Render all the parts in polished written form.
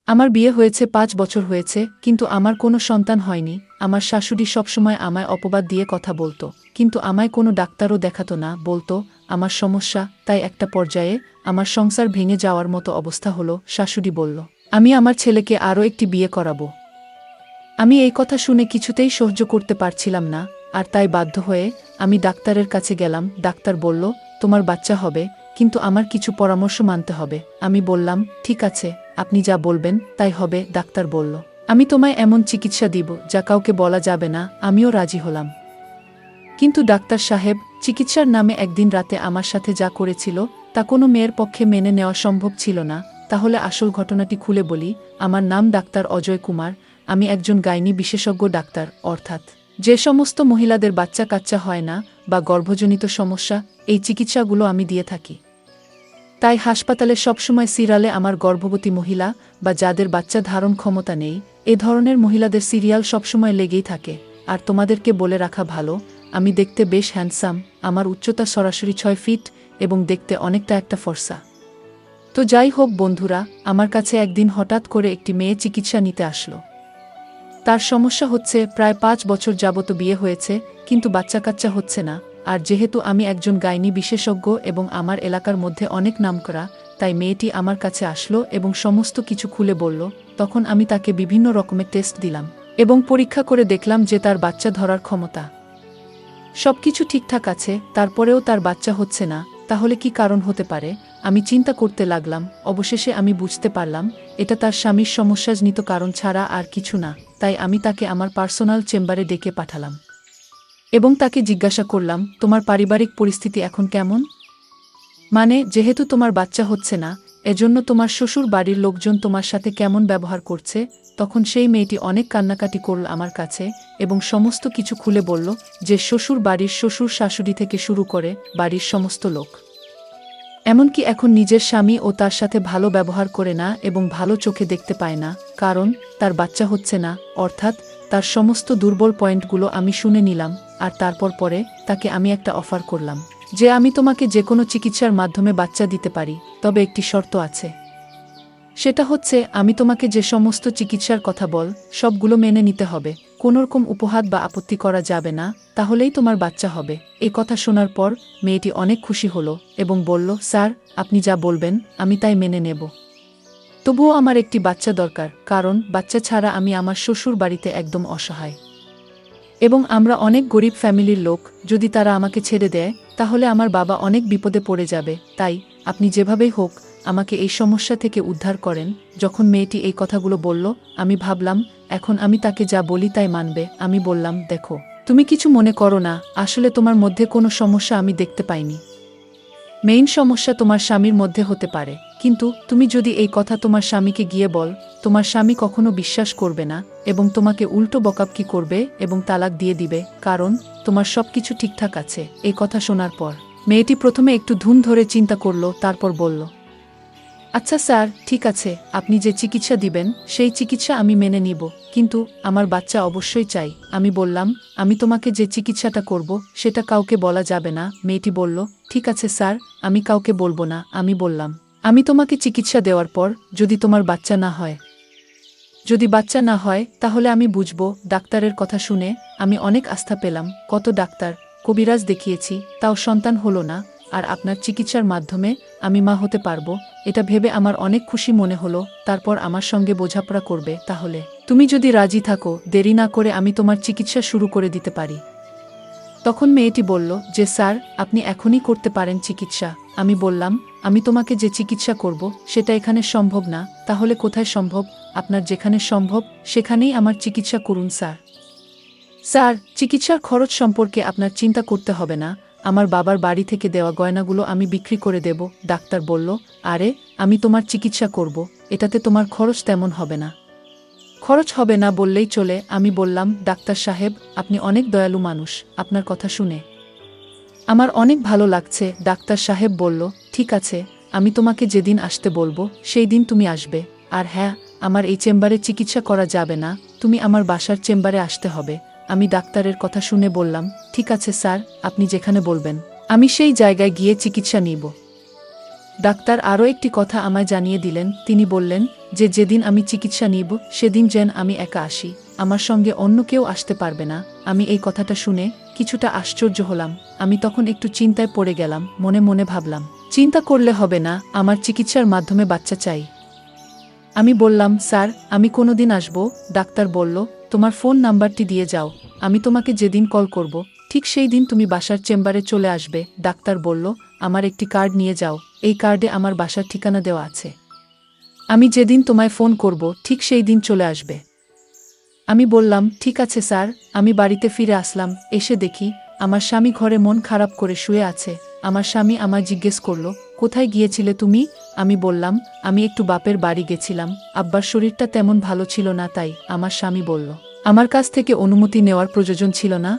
আমার বিয়ে হয়েছে ৫ বছর হয়েছে, কিন্তু আমার কোনো সন্তান হয়নি। আমার শাশুড়ি সবসময় আমায় অপবাদ দিয়ে কথা বলতো, কিন্তু আমায় কোনো ডাক্তারও দেখাতো না, বলতো আমার সমস্যা। তাই একটা পর্যায়ে আমার সংসার ভেঙে যাওয়ার মতো অবস্থা হলো। শাশুড়ি বলল, আমি আমার ছেলেকে আরও একটি বিয়ে করাবো। আমি এই কথা শুনে কিছুতেই সহ্য করতে পারছিলাম না, আর তাই বাধ্য হয়ে আমি ডাক্তারের কাছে গেলাম। ডাক্তার বলল, তোমার বাচ্চা হবে, কিন্তু আমার কিছু পরামর্শ মানতে হবে। আমি বললাম, ঠিক আছে, আপনি যা বলবেন তাই হবে। ডাক্তার বলল, আমি তোমায় এমন চিকিৎসা দিব যা কাউকে বলা যাবে না। আমিও রাজি হলাম। কিন্তু ডাক্তার সাহেব, চিকিৎসার নামে একদিন রাতে আমার সাথে যা করেছিল তা কোনো মেয়ের পক্ষে মেনে নেওয়া সম্ভব ছিল না। তাহলে আসল ঘটনাটি খুলে বলি। আমার নাম ডাক্তার অজয় কুমার। আমি একজন গাইনি বিশেষজ্ঞ ডাক্তার, অর্থাৎ যে সমস্ত মহিলাদের বাচ্চা কাচ্চা হয় না বা গর্ভজনিত সমস্যা, এই চিকিৎসাগুলো আমি দিয়ে থাকি। তাই হাসপাতালে সবসময় সিরিয়ালে আমার গর্ভবতী মহিলা বা যাদের বাচ্চা ধারণ ক্ষমতা নেই, এ ধরনের মহিলাদের সিরিয়াল সবসময় লেগেই থাকে। আর তোমাদেরকে বলে রাখা ভালো, আমি দেখতে বেশ হ্যান্ডসাম। আমার উচ্চতা সরাসরি ৬ ফিট এবং দেখতে অনেকটা একটা ফর্সা। তো যাই হোক বন্ধুরা, আমার কাছে একদিন হঠাৎ করে একটি মেয়ে চিকিৎসা নিতে আসলো। তার সমস্যা হচ্ছে প্রায় ৫ বছর যাবত বিয়ে হয়েছে, কিন্তু বাচ্চা কাচ্চা হচ্ছে না। আর যেহেতু আমি একজন গাইনি বিশেষজ্ঞ এবং আমার এলাকার মধ্যে অনেক নামকরা, তাই মেয়েটি আমার কাছে আসলো এবং সমস্ত কিছু খুলে বলল। তখন আমি তাকে বিভিন্ন রকমের টেস্ট দিলাম এবং পরীক্ষা করে দেখলাম যে তার বাচ্চা ধরার ক্ষমতা সবকিছু ঠিকঠাক আছে। তারপরেও তার বাচ্চা হচ্ছে না। তাহলে কি কারণ হতে পারে? আমি চিন্তা করতে লাগলাম। অবশেষে আমি বুঝতে পারলাম এটা তার স্বামীর সমস্যাজনিত কারণ ছাড়া আর কিছু না। তাই আমি তাকে আমার পার্সোনাল চেম্বারে ডেকে পাঠালাম এবং তাকে জিজ্ঞাসা করলাম, তোমার পারিবারিক পরিস্থিতি এখন কেমন? মানে, যেহেতু তোমার বাচ্চা হচ্ছে না, এজন্য তোমার শ্বশুর বাড়ির লোকজন তোমার সাথে কেমন ব্যবহার করছে? তখন সেই মেয়েটি অনেক কান্নাকাটি করল আমার কাছে এবং সমস্ত কিছু খুলে বলল যে শ্বশুর বাড়ির শ্বশুর শাশুড়ি থেকে শুরু করে বাড়ির সমস্ত লোক, এমনকি এখন নিজের স্বামী ও তার সাথে ভালো ব্যবহার করে না এবং ভালো চোখে দেখতে পায় না, কারণ তার বাচ্চা হচ্ছে না। অর্থাৎ তার সমস্ত দুর্বল পয়েন্টগুলো আমি শুনে নিলাম। আর তারপর পরে তাকে আমি একটা অফার করলাম যে আমি তোমাকে যে কোনো চিকিৎসার মাধ্যমে বাচ্চা দিতে পারি, তবে একটি শর্ত আছে। সেটা হচ্ছে আমি তোমাকে যে সমস্ত চিকিৎসার কথা বল সবগুলো মেনে নিতে হবে। কোনোরকম উপহাস বা আপত্তি করা যাবে না, তাহলেই তোমার বাচ্চা হবে। এই কথা শোনার পর মেয়েটি অনেক খুশি হলো এবং বলল, স্যার, আপনি যা বলবেন আমি তাই মেনে নেব। তবুও আমার একটি বাচ্চা দরকার, কারণ বাচ্চা ছাড়া আমি আমার শ্বশুর বাড়িতে একদম অসহায় এবং আমরা অনেক গরিব ফ্যামিলির লোক। যদি তারা আমাকে ছেড়ে দেয় তাহলে আমার বাবা অনেক বিপদে পড়ে যাবে। তাই আপনি যেভাবেই হোক আমাকে এই সমস্যা থেকে উদ্ধার করেন। যখন মেয়েটি এই কথাগুলো বলল, আমি ভাবলাম এখন আমি তাকে যা বলি তাই মানবে। আমি বললাম, দেখো, তুমি কিছু মনে করো না, আসলে তোমার মধ্যে কোনো সমস্যা আমি দেখতে পাইনি। মেইন সমস্যা তোমার স্বামীর মধ্যে হতে পারে, কিন্তু তুমি যদি এই কথা তোমার স্বামীকে গিয়ে বল, তোমার স্বামী কখনো বিশ্বাস করবে না এবং তোমাকে উল্টো বকাবকি করবে এবং তালাক দিয়ে দিবে, কারণ তোমার সবকিছু ঠিকঠাক আছে। এই কথা শোনার পর মেয়েটি প্রথমে একটু ধুম ধরে চিন্তা করল, তারপর বলল, আচ্ছা স্যার, ঠিক আছে, আপনি যে চিকিৎসা দিবেন সেই চিকিৎসা আমি মেনে নিব, কিন্তু আমার বাচ্চা অবশ্যই চাই। আমি বললাম, আমি তোমাকে যে চিকিৎসাটা করব সেটা কাউকে বলা যাবে না। মেয়েটি বলল, ঠিক আছে স্যার, আমি কাউকে বলবো না। আমি বললাম, আমি তোমাকে চিকিৎসা দেওয়ার পর যদি তোমার বাচ্চা না হয়, যদি বাচ্চা না হয় তাহলে আমি বুঝব। ডাক্তারের কথা শুনে আমি অনেক আস্থা পেলাম। কত ডাক্তার কবিরাজ দেখিয়েছি, তাও সন্তান হলো না, আর আপনার চিকিৎসার মাধ্যমে আমি মা হতে পারবো, এটা ভেবে আমার অনেক খুশি মনে হলো। তারপর আমার সঙ্গে বোঝাপড়া করবে। তাহলে তুমি যদি রাজি থাকো, দেরি না করে আমি তোমার চিকিৎসা শুরু করে দিতে পারি। তখন মেয়েটি বলল যে, স্যার, আপনি এখনই করতে পারেন চিকিৎসা। আমি বললাম, আমি তোমাকে যে চিকিৎসা করব সেটা এখানে সম্ভব না। তাহলে কোথায় সম্ভব? আপনার যেখানে সম্ভব সেখানেই আমার চিকিৎসা করুন স্যার। স্যার, চিকিৎসার খরচ সম্পর্কে আপনার চিন্তা করতে হবে না। আমার বাবার বাড়ি থেকে দেওয়া গয়নাগুলো আমি বিক্রি করে দেব। ডাক্তার বলল, আরে, আমি তোমার চিকিৎসা করব, এটাতে তোমার খরচ তেমন হবে না। খরচ হবে না বললেই চলে। আমি বললাম, ডাক্তার সাহেব, আপনি অনেক দয়ালু মানুষ, আপনার কথা শুনে আমার অনেক ভালো লাগছে। ডাক্তার সাহেব বলল, ঠিক আছে, আমি তোমাকে যেদিন আসতে বলবো সেই দিন তুমি আসবে। আর হ্যাঁ, আমার এই চেম্বারে চিকিৎসা করা যাবে না, তুমি আমার বাসার চেম্বারে আসতে হবে। আমি ডাক্তারের কথা শুনে বললাম, ঠিক আছে স্যার, আপনি যেখানে বলবেন আমি সেই জায়গায় গিয়ে চিকিৎসা নিব। ডাক্তার আরও একটি কথা আমায় জানিয়ে দিলেন। তিনি বললেন, যে যেদিন আমি চিকিৎসা নিব সেদিন যেন আমি একা আসি, আমার সঙ্গে অন্য কেউ আসতে পারবে না। আমি এই কথাটা শুনে কিছুটা আশ্চর্য হলাম। আমি তখন একটু চিন্তায় পড়ে গেলাম, মনে মনে ভাবলাম, চিন্তা করলে হবে না, আমার চিকিৎসার মাধ্যমে বাচ্চা চাই। আমি বললাম, স্যার আমি কোনোদিন আসব? ডাক্তার বলল, তোমার ফোন নাম্বারটি দিয়ে যাও, আমি তোমাকে যেদিন কল করব ঠিক সেই দিন তুমি বাসার চেম্বারে চলে আসবে। ডাক্তার বলল, আমার একটি কার্ড নিয়ে যাও, এই কার্ডে আমার বাসার ঠিকানা দেওয়া আছে, আমি যেদিন তোমায় ফোন করব ঠিক সেই দিন চলে আসবে। আমি বললাম, ঠিক আছে স্যার। আমি বাড়িতে ফিরে আসলাম, এসে দেখি আমার স্বামী ঘরে মন খারাপ করে শুয়ে আছে। আমার স্বামী আমায় জিজ্ঞেস করল, কোথায় গিয়েছিলে তুমি? আমি বললাম, আমি একটু বাপের বাড়ি গেছিলাম, আব্বার শরীরটা তেমন ভালো ছিল না। তাই আমার স্বামী বলল, আমার কাছ থেকে অনুমতি নেওয়ার প্রয়োজন ছিল না।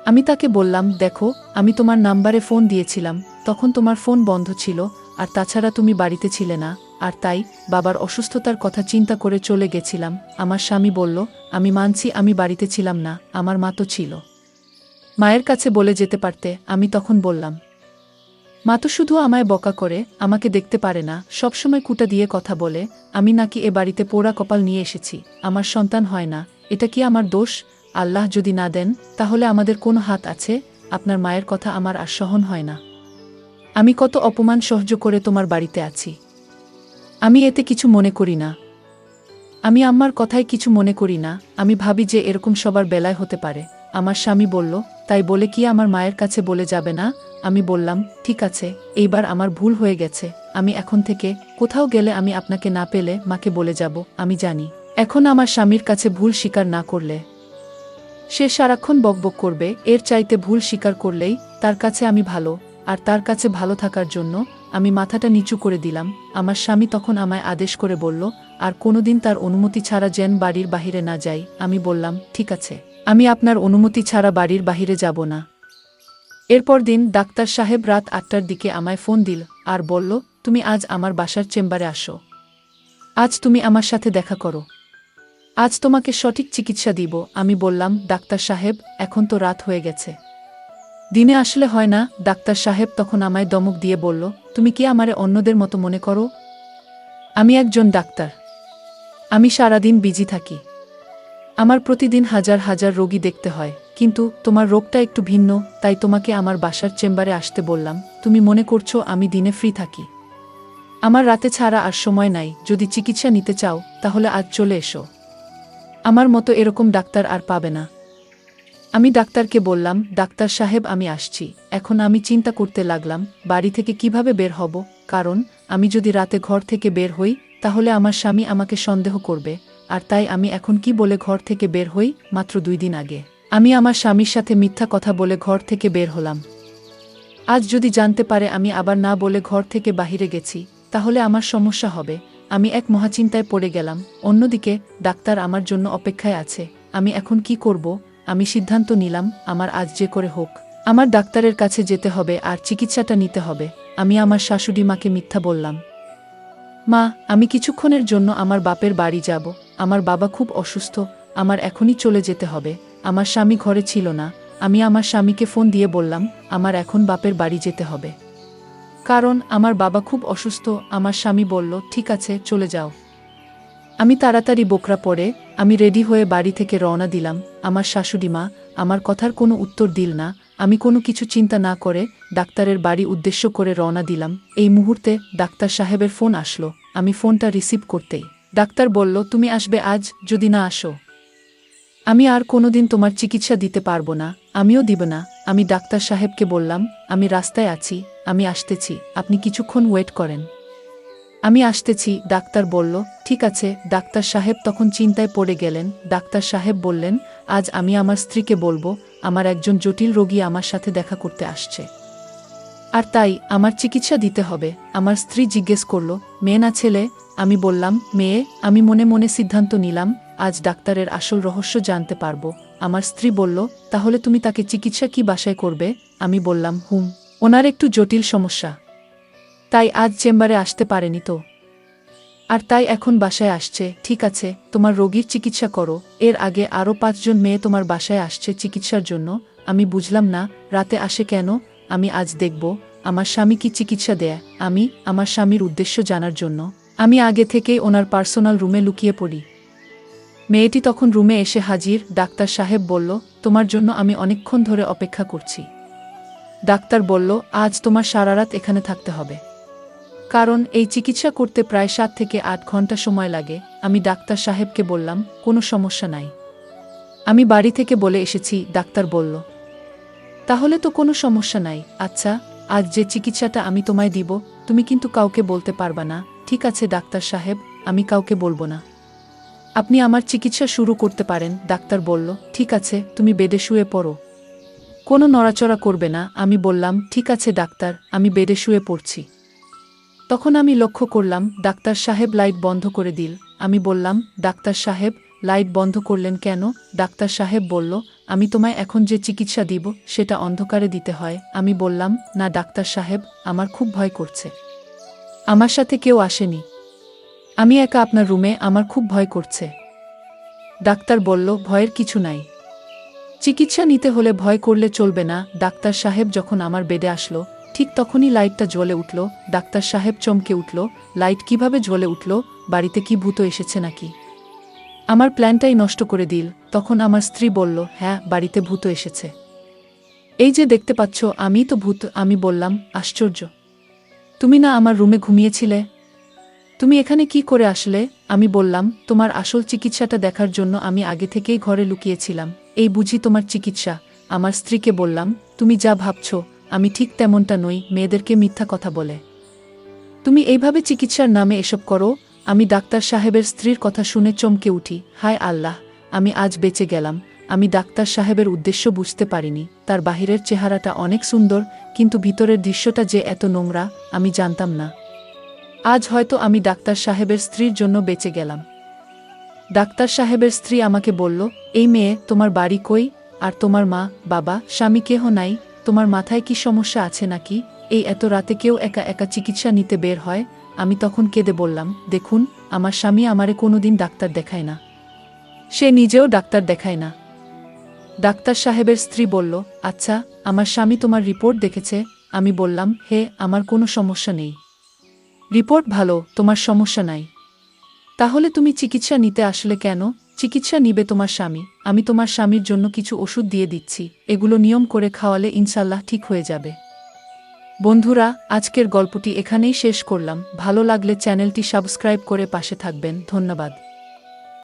আমি তাকে বললাম, দেখো আমি তোমার নাম্বারে ফোন দিয়েছিলাম, তখন তোমার ফোন বন্ধ ছিল, আর তাছাড়া তুমি বাড়িতে ছিলে না, আর তাই বাবার অসুস্থতার কথা চিন্তা করে চলে গেছিলাম। আমার স্বামী বলল, আমি মানছি আমি বাড়িতে ছিলাম না, আমার মা তো ছিল, মায়ের কাছে বলে যেতে পারতে। আমি তখন বললাম, মা তো শুধু আমায় বকা করে, আমাকে দেখতে পারে না, সবসময় কুটা দিয়ে কথা বলে, আমি নাকি এ বাড়িতে পোড়া কপাল নিয়ে এসেছি, আমার সন্তান হয় না, এটা কি আমার দোষ? আল্লাহ যদি না দেন তাহলে আমাদের কোনো হাত আছে? আপনার মায়ের কথা আমার আর সহন হয় না। আমি কত অপমান সহ্য করে তোমার বাড়িতে আছি, আমি এতে কিছু মনে করি না, আমি আম্মার কথায় কিছু মনে করি না, আমি ভাবি যে এরকম সবার বেলায় হতে পারে। আমার স্বামী বলল, তাই বলে কি আমার মায়ের কাছে বলে যাবে না? আমি বললাম, ঠিক আছে, এইবার আমার ভুল হয়ে গেছে, আমি এখন থেকে কোথাও গেলে আমি আপনাকে না পেলে মাকে বলে যাব। আমি জানি এখন আমার স্বামীর কাছে ভুল স্বীকার না করলে সে সারাক্ষণ বকবক করবে, এর চাইতে ভুল স্বীকার করলেই তার কাছে আমি ভালো, আর তার কাছে ভালো থাকার জন্য আমি মাথাটা নিচু করে দিলাম। আমার স্বামী তখন আমায় আদেশ করে বলল, আর কোনোদিন তার অনুমতি ছাড়া যেন বাড়ির বাহিরে না যাই। আমি বললাম, ঠিক আছে, আমি আপনার অনুমতি ছাড়া বাড়ির বাহিরে যাব না। এরপর দিন ডাক্তার সাহেব রাত ৮টার দিকে আমায় ফোন দিল আর বলল, তুমি আজ আমার বাসার চেম্বারে আসো, আজ তুমি আমার সাথে দেখা করো, আজ তোমাকে সঠিক চিকিৎসা দিব। আমি বললাম, ডাক্তার সাহেব এখন তো রাত হয়ে গেছে, দিনে আসলে হয় না? ডাক্তার সাহেব তখন আমায় দমক দিয়ে বলল, তুমি কি আমারে অন্যদের মতো মনে করো? আমি একজন ডাক্তার, আমি সারাদিন বিজি থাকি, আমার প্রতিদিন হাজার হাজার রোগী দেখতে হয়, কিন্তু তোমার রোগটা একটু ভিন্ন, তাই তোমাকে আমার বাসার চেম্বারে আসতে বললাম। তুমি মনে করছো আমি দিনে ফ্রি থাকি? আমার রাতে ছাড়া আর সময় নাই, যদি চিকিৎসা নিতে চাও তাহলে আজ চলে এসো, আমার মতো এরকম ডাক্তার আর পাবে না। আমি ডাক্তারকে বললাম, ডাক্তার সাহেব আমি আসছি। এখন আমি চিন্তা করতে লাগলাম বাড়ি থেকে কিভাবে বের হব, কারণ আমি যদি রাতে ঘর থেকে বের হই তাহলে আমার স্বামী আমাকে সন্দেহ করবে, আর তাই আমি এখন কি বলে ঘর থেকে বের হই? মাত্র 2 দিন আগে আমি আমার স্বামীর সাথে মিথ্যা কথা বলে ঘর থেকে বের হলাম, আজ যদি জানতে পারে আমি আবার না বলে ঘর থেকে বাহিরে গেছি তাহলে আমার সমস্যা হবে। আমি এক মহাচিন্তায় পড়ে গেলাম। অন্যদিকে ডাক্তার আমার জন্য অপেক্ষায় আছে, আমি এখন কি করব? আমি সিদ্ধান্ত নিলাম, আমার আজ যে করে হোক আমার ডাক্তারের কাছে যেতে হবে আর চিকিৎসাটা নিতে হবে। আমি আমার শাশুড়ি মাকে মিথ্যা বললাম, মা আমি কিছুক্ষণের জন্য আমার বাপের বাড়ি যাব, আমার বাবা খুব অসুস্থ, আমার এখনই চলে যেতে হবে। আমার স্বামী ঘরে ছিল না, আমি আমার স্বামীকে ফোন দিয়ে বললাম আমার এখন বাপের বাড়ি যেতে হবে, কারণ আমার বাবা খুব অসুস্থ। আমার স্বামী বলল, ঠিক আছে চলে যাও। আমি তাড়াতাড়ি বোকরা পরে আমি রেডি হয়ে বাড়ি থেকে রওনা দিলাম। আমার শাশুড়ি মা আমার কথার কোনো উত্তর দিল না। আমি কোনো কিছু চিন্তা না করে ডাক্তারের বাড়ি উদ্দেশ্য করে রওনা দিলাম। এই মুহূর্তে ডাক্তার সাহেবের ফোন আসলো। আমি ফোনটা রিসিভ করতেই ডাক্তার বলল, তুমি আসবে আজ, যদি না আসো আমি আর কোনোদিন তোমার চিকিৎসা দিতে পারবো না, আমিও দিব না। আমি ডাক্তার সাহেবকে বললাম, আমি রাস্তায় আছি, আমি আসতেছি, আপনি কিছুক্ষণ ওয়েট করেন, আমি আসতেছি। ডাক্তার বলল, ঠিক আছে। ডাক্তার সাহেব তখন চিন্তায় পড়ে গেলেন। ডাক্তার সাহেব বললেন, আজ আমি আমার স্ত্রীকে বলবো আমার একজন জটিল রোগী আমার সাথে দেখা করতে আসছে, আর তাই আমার চিকিৎসা দিতে হবে। আমার স্ত্রী জিজ্ঞেস করল, মেয়ে না ছেলে? আমি বললাম, মেয়ে। আমি মনে মনে সিদ্ধান্ত নিলাম আজ ডাক্তারের আসল রহস্য জানতে পারবো। আমার স্ত্রী বলল, তাহলে তুমি তাকে চিকিৎসা কি বাসায় করবে? আমি বললাম, ওনার একটু জটিল সমস্যা, তাই আজ চেম্বারে আসতে পারেনি তো, আর তাই এখন বাসায় আসছে। ঠিক আছে, তোমার রোগীর চিকিৎসা করো। এর আগে আরও 5 জন মেয়ে তোমার বাসায় আসছে চিকিৎসার জন্য। আমি বুঝলাম না রাতে আসে কেন। আমি আজ দেখব আমার স্বামী কি চিকিৎসা দেয়। আমি আমার স্বামীর উদ্দেশ্য জানার জন্য আমি আগে থেকেই ওনার পার্সোনাল রুমে লুকিয়ে পড়ি। মেয়েটি তখন রুমে এসে হাজির। ডাক্তার সাহেব বলল, তোমার জন্য আমি অনেকক্ষণ ধরে অপেক্ষা করছি। ডাক্তার বলল, আজ তোমার সারা রাত এখানে থাকতে হবে, কারণ এই চিকিৎসা করতে প্রায় 7 থেকে 8 ঘন্টা সময় লাগে। আমি ডাক্তার সাহেবকে বললাম, কোনো সমস্যা নাই, আমি বাড়ি থেকে বলে এসেছি। ডাক্তার বলল, তাহলে তো কোনো সমস্যা নাই। আচ্ছা, আজ যে চিকিৎসাটা আমি তোমায় দিব, তুমি কিন্তু কাউকে বলতে পারবা না। ঠিক আছে ডাক্তার সাহেব, আমি কাউকে বলবো না, আপনি আমার চিকিৎসা শুরু করতে পারেন। ডাক্তার বলল, ঠিক আছে, তুমি বেডে শুয়ে পড়ো, কোনো নড়াচড়া করবে না। আমি বললাম, ঠিক আছে ডাক্তার, আমি বেডে শুয়ে পড়ছি। তখন আমি লক্ষ্য করলাম ডাক্তার সাহেব লাইট বন্ধ করে দিল। আমি বললাম, ডাক্তার সাহেব, লাইট বন্ধ করলেন কেন? ডাক্তার সাহেব বলল, আমি তোমায় এখন যে চিকিৎসা দিব সেটা অন্ধকারে দিতে হয়। আমি বললাম, না ডাক্তার সাহেব, আমার খুব ভয় করছে, আমার সাথে কেউ আসেনি, আমি একা আপনার রুমে, আমার খুব ভয় করছে। ডাক্তার বলল, ভয়ের কিছু নাই, চিকিৎসা নিতে হলে ভয় করলে চলবে না। ডাক্তার সাহেব যখন আমার বেডে আসলো, ঠিক তখনই লাইটটা জ্বলে উঠল। ডাক্তার সাহেব চমকে উঠল, লাইট কিভাবে জ্বলে উঠল? বাড়িতে কি ভূত এসেছে নাকি? আমার প্ল্যানটাই নষ্ট করে দিল। তখন আমার স্ত্রী বলল, হ্যাঁ, বাড়িতে ভূত এসেছে, এই যে দেখতে পাচ্ছ, আমিই তো ভূত। আমি বললাম, আশ্চর্য, তুমি না আমার রুমে ঘুমিয়েছিলে, তুমি এখানে কি করে আসলে? আমি বললাম, তোমার আসল চিকিৎসাটা দেখার জন্য আমি আগে থেকেই ঘরে লুকিয়েছিলাম, এই বুঝি তোমার চিকিৎসা? আমার স্ত্রীকে বললাম, তুমি যা ভাবছ আমি ঠিক তেমনটা নই, মেয়েদেরকে মিথ্যা কথা বলে তুমি এইভাবে চিকিৎসার নামে এসব করো। আমি ডাক্তার সাহেবের স্ত্রীর কথা শুনে চমকে উঠি। হায় আল্লাহ, আমি আজ বেঁচে গেলাম। আমি ডাক্তার সাহেবের উদ্দেশ্য বুঝতে পারিনি। তার বাহিরের চেহারাটা অনেক সুন্দর, কিন্তু ভিতরের দৃশ্যটা যে এত নোংরা আমি জানতাম না। আজ হয়তো আমি ডাক্তার সাহেবের স্ত্রীর জন্য বেঁচে গেলাম। ডাক্তার সাহেবের স্ত্রী আমাকে বলল, এই মেয়ে, তোমার বাড়ি কই? আর তোমার মা, বাবা, স্বামী কেহ নাই? তোমার মাথায় কি সমস্যা আছে নাকি? এই এত রাতে কেউ একা একা চিকিৎসা নিতে বের হয়? আমি তখন কেঁদে বললাম, দেখুন, আমার স্বামী আমারে কোনোদিন ডাক্তার দেখায় না, সে নিজেও ডাক্তার দেখায় না। ডাক্তার সাহেবের স্ত্রী বলল, আচ্ছা, আমার স্বামী তোমার রিপোর্ট দেখেছে? আমি বললাম, হে, আমার কোনো সমস্যা নেই, রিপোর্ট ভালো, তোমার সমস্যা নাই। তাহলে তুমি চিকিৎসা নিতে আসলে কেন? চিকিৎসা নিবে তোমার স্বামী, আমি তোমার স্বামীর জন্য কিছু ওষুধ দিয়ে দিচ্ছি, এগুলো নিয়ম করে খাওয়ালে ইনশাল্লাহ ঠিক হয়ে যাবে। বন্ধুরা, আজকের গল্পটি এখানেই শেষ করলাম। ভালো লাগলে চ্যানেলটি সাবস্ক্রাইব করে পাশে থাকবেন। ধন্যবাদ।